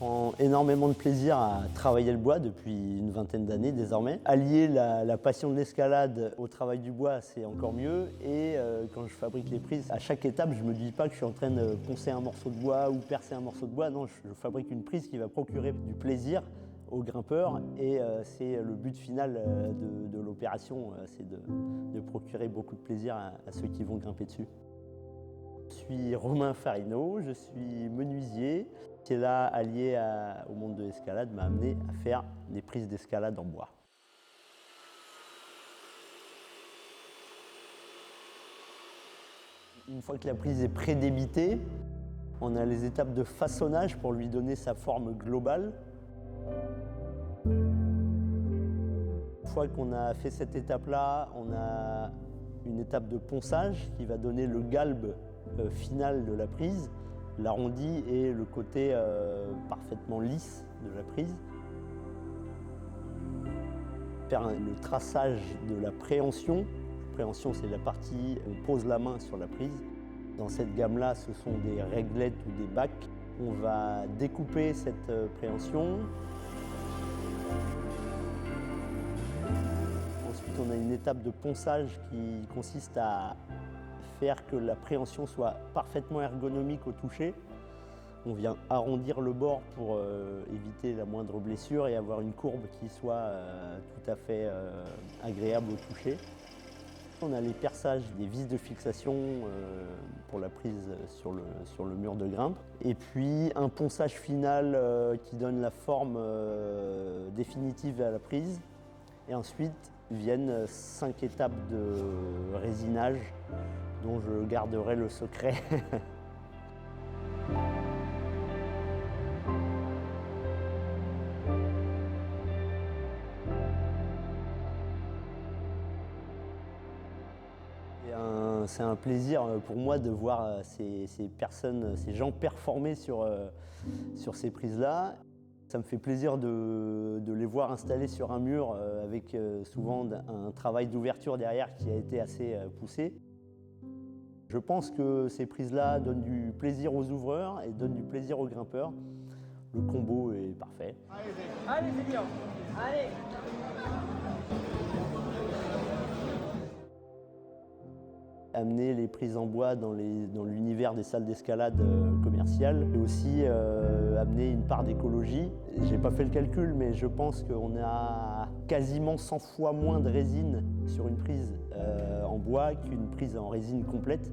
prends énormément de plaisir à travailler le bois depuis une vingtaine d'années désormais. Allier la passion de l'escalade au travail du bois, c'est encore mieux. Et quand je fabrique les prises, à chaque étape, je ne me dis pas que je suis en train de poncer un morceau de bois ou percer un morceau de bois. Non, je fabrique une prise qui va procurer du plaisir aux grimpeurs et c'est le but final de l'opération, c'est de procurer beaucoup de plaisir à ceux qui vont grimper dessus. Je suis Romain Farino, je suis menuisier. Qui est là, allié au monde de l'escalade, m'a amené à faire des prises d'escalade en bois. Une fois que la prise est prédébitée, on a les étapes de façonnage pour lui donner sa forme globale. Une fois qu'on a fait cette étape-là, on a une étape de ponçage qui va donner le galbe final de la prise, l'arrondi et le côté parfaitement lisse de la prise. Faire le traçage de la préhension. La préhension, c'est la partie où on pose la main sur la prise. Dans cette gamme-là, ce sont des réglettes ou des bacs. On va découper cette préhension. Ensuite, on a une étape de ponçage qui consiste à faire que la préhension soit parfaitement ergonomique au toucher. On vient arrondir le bord pour éviter la moindre blessure et avoir une courbe qui soit tout à fait agréable au toucher. On a les perçages des vis de fixation pour la prise sur le mur de grimpe. Et puis un ponçage final qui donne la forme définitive à la prise. Et ensuite viennent 5 étapes de résinage dont je garderai le secret. C'est un plaisir pour moi de voir ces personnes, ces gens performer sur ces prises-là. Ça me fait plaisir de les voir installés sur un mur avec souvent un travail d'ouverture derrière qui a été assez poussé. Je pense que ces prises-là donnent du plaisir aux ouvreurs et donnent du plaisir aux grimpeurs. Le combo est parfait. Allez, c'est bien. Allez. Amener les prises en bois dans l'univers des salles d'escalade commerciales et aussi amener une part d'écologie. J'ai pas fait le calcul, mais je pense qu'on a quasiment 100 fois moins de résine sur une prise en bois qu'une prise en résine complète.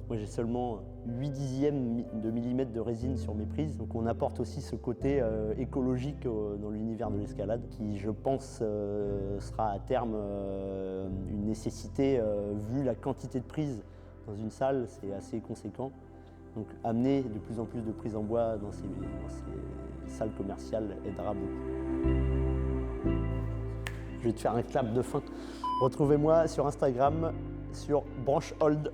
Moi, j'ai seulement 8 dixièmes de millimètre de résine sur mes prises. Donc on apporte aussi ce côté écologique dans l'univers de l'escalade qui, je pense, sera à terme une nécessité vu la quantité de prises dans une salle, c'est assez conséquent. Donc amener de plus en plus de prises en bois dans ces salles commerciales aidera beaucoup. Je vais te faire un clap de fin. Retrouvez-moi sur Instagram sur branchehold.